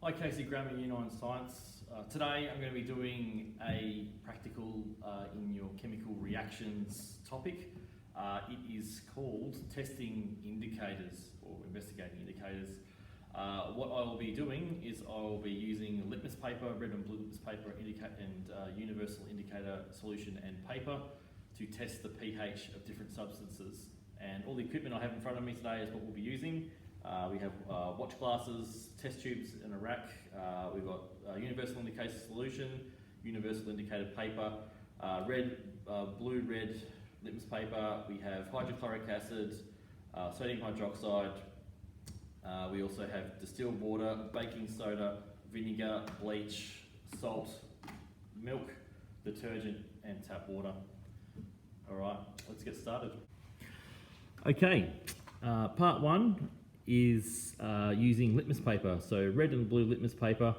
Hi Casey, Grammar Year 9 Science. Today I'm going to be doing a practical in your chemical reactions topic. It is called testing indicators or investigating indicators. What I will be doing is I will be using litmus paper, red and blue litmus paper and universal indicator solution and paper to test the pH of different substances. And all the equipment I have in front of me today is what we'll be using. We have watch glasses, test tubes and a rack. We've got universal indicator solution, universal indicator paper, blue, red litmus paper. We have hydrochloric acid, sodium hydroxide. We also have distilled water, baking soda, vinegar, bleach, salt, milk, detergent and tap water. All right, let's get started. Okay, part one is using litmus paper. So red and blue litmus paper.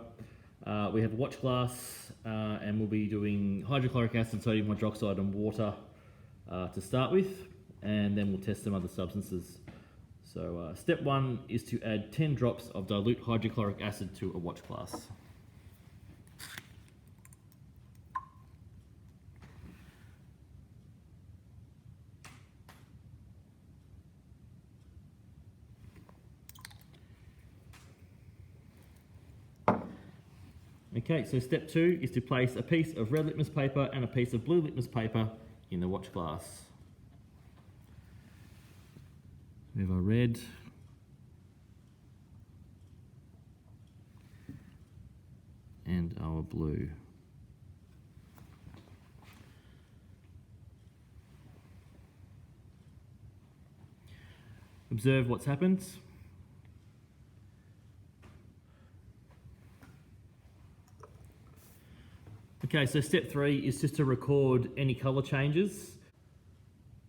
We have a watch glass and we'll be doing hydrochloric acid, sodium hydroxide and water to start with, and then we'll test some other substances. So step one is to add 10 drops of dilute hydrochloric acid to a watch glass. Okay, so step two is to place a piece of red litmus paper and a piece of blue litmus paper in the watch glass. We have our red and our blue. Observe what's happened. Okay, so step three is just to record any colour changes.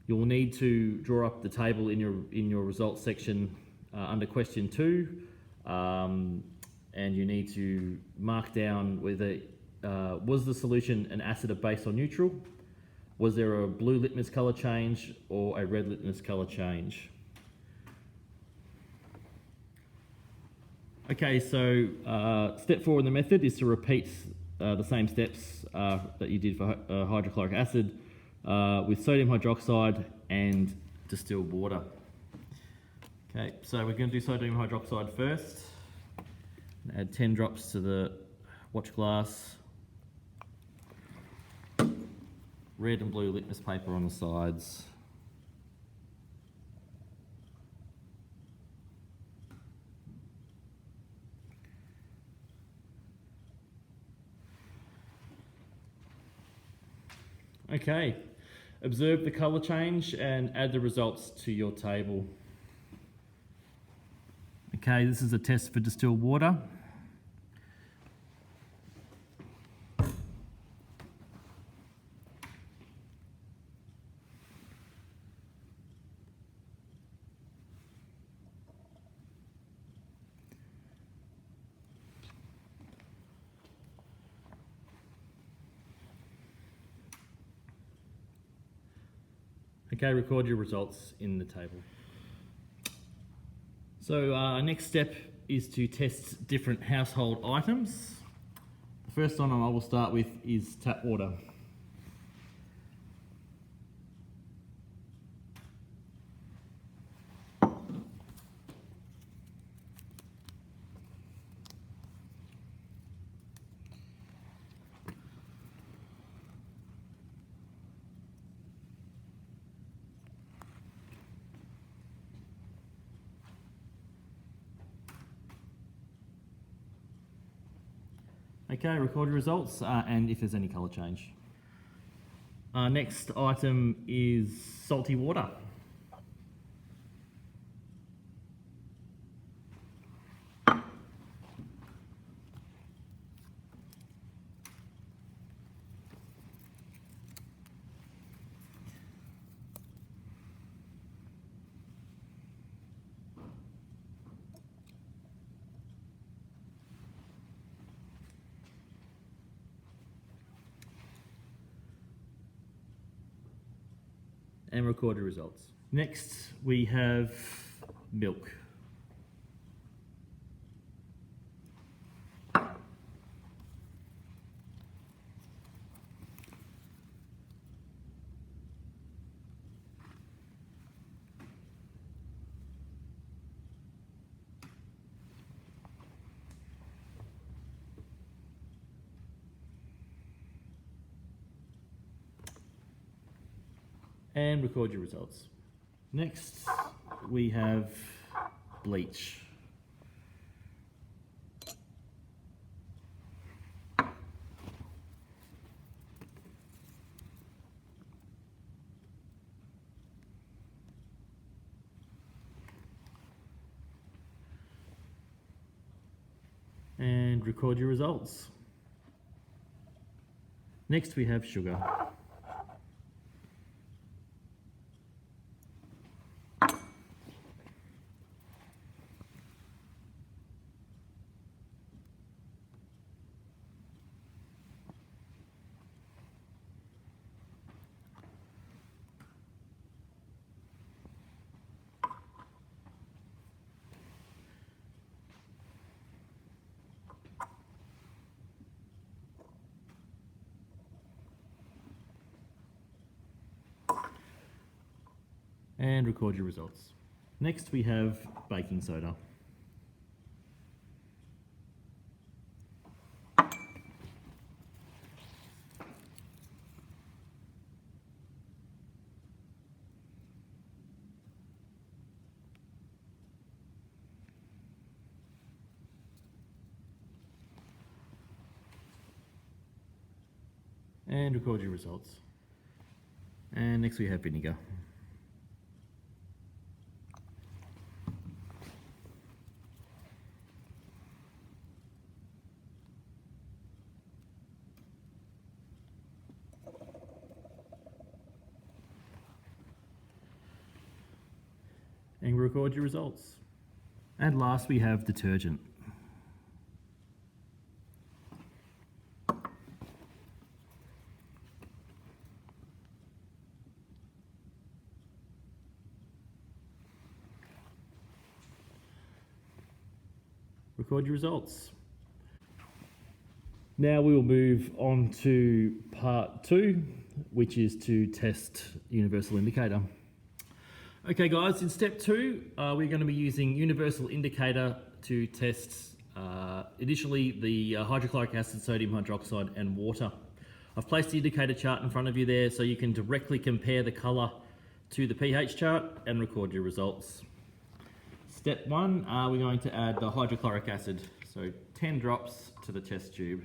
You'll need to draw up the table in your results section under question 2, and you need to mark down whether was the solution an acid, a base or neutral? Was there a blue litmus colour change or a red litmus colour change? Okay, so step 4 in the method is to repeat the same steps that you did for hydrochloric acid with sodium hydroxide and distilled water. Okay, so we're going to do sodium hydroxide first. Add 10 drops to the watch glass. Red and blue litmus paper on the sides. Okay, observe the colour change and add the results to your table. Okay, this is a test for distilled water. Okay, record your results in the table. So next step is to test different household items. The first one I will start with is tap water. Okay, record your results and if there's any colour change. Next item is salty water. And record your results. Next, we have milk. and record your results. Next, we have bleach. And record your results. Next, we have sugar. And record your results. Next, we have baking soda. And record your results. And next we have vinegar. And record your results. And last we have detergent. Record your results. Now we will move on to part 2, which is to test universal indicator. Okay guys, in step 2, we're going to be using universal indicator to test initially the hydrochloric acid, sodium hydroxide and water. I've placed the indicator chart in front of you there so you can directly compare the colour to the pH chart and record your results. Step 1, we're going to add the hydrochloric acid, so 10 drops to the test tube.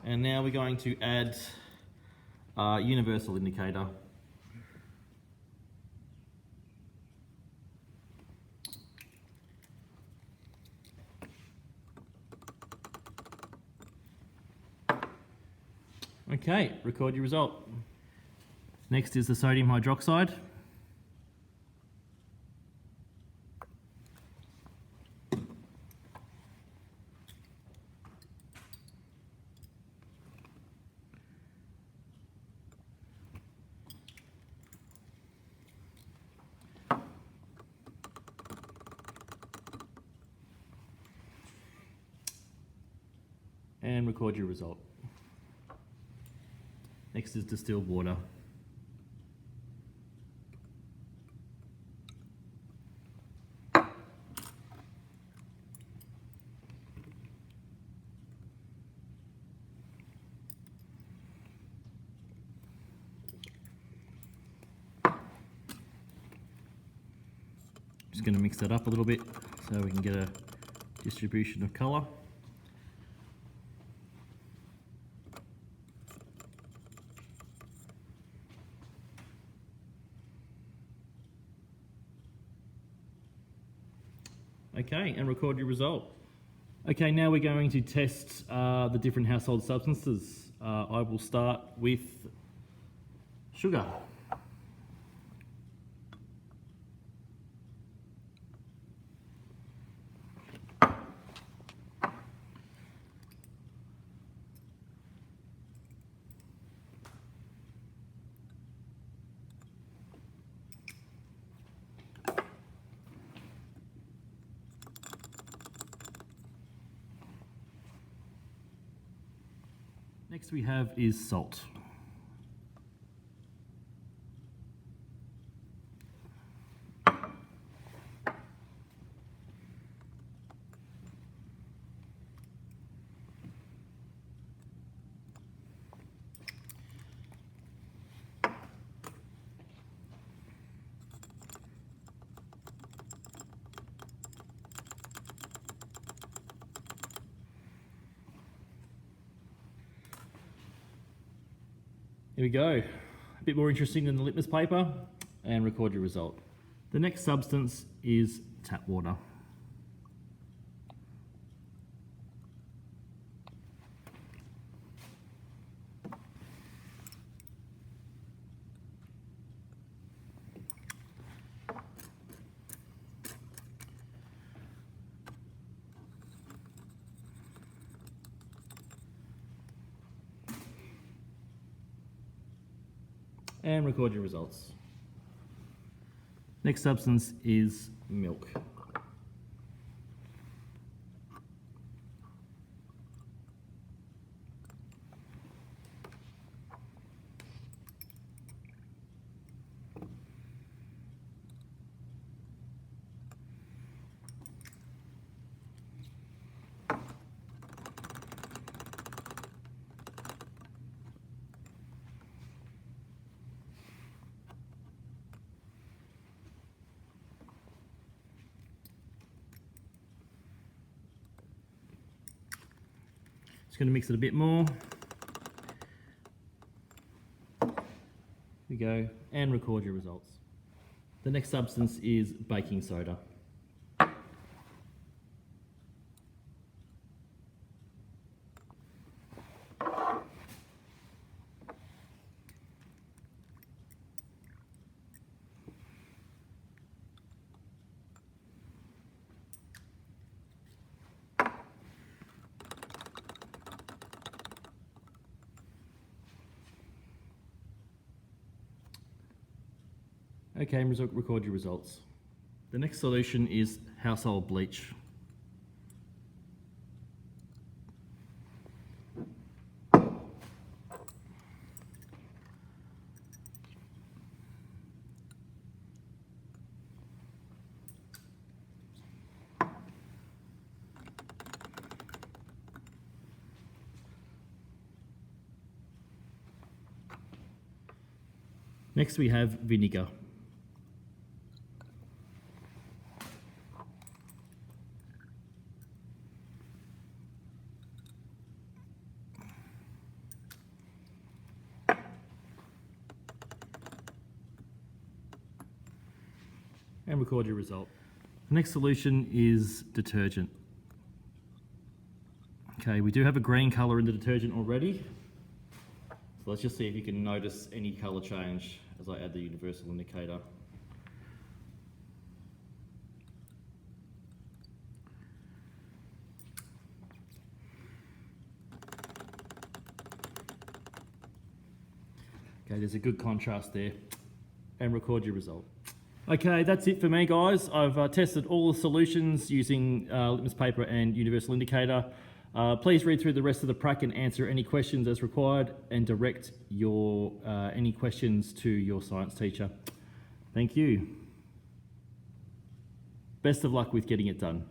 And now we're going to add universal indicator. Okay, record your result. Next is the sodium hydroxide. And record your result. Next is distilled water. Just going to mix that up a little bit so we can get a distribution of colour. Okay, and record your result. Okay, now we're going to test the different household substances. I will start with sugar. Next we have is salt. Here we go. A bit more interesting than the litmus paper, and record your result. The next substance is tap water. And record your results. Next substance is milk. Just going to mix it a bit more. Here we go, and record your results. The next substance is baking soda. Okay, and record your results. The next solution is household bleach. Next we have vinegar. And record your result. The next solution is detergent. Okay, we do have a green colour in the detergent already. So let's just see if you can notice any colour change as I add the universal indicator. Okay, there's a good contrast there. And record your result. Okay, that's it for me, guys. I've tested all the solutions using litmus paper and universal indicator. Please read through the rest of the prac and answer any questions as required, and direct your any questions to your science teacher. Thank you. Best of luck with getting it done.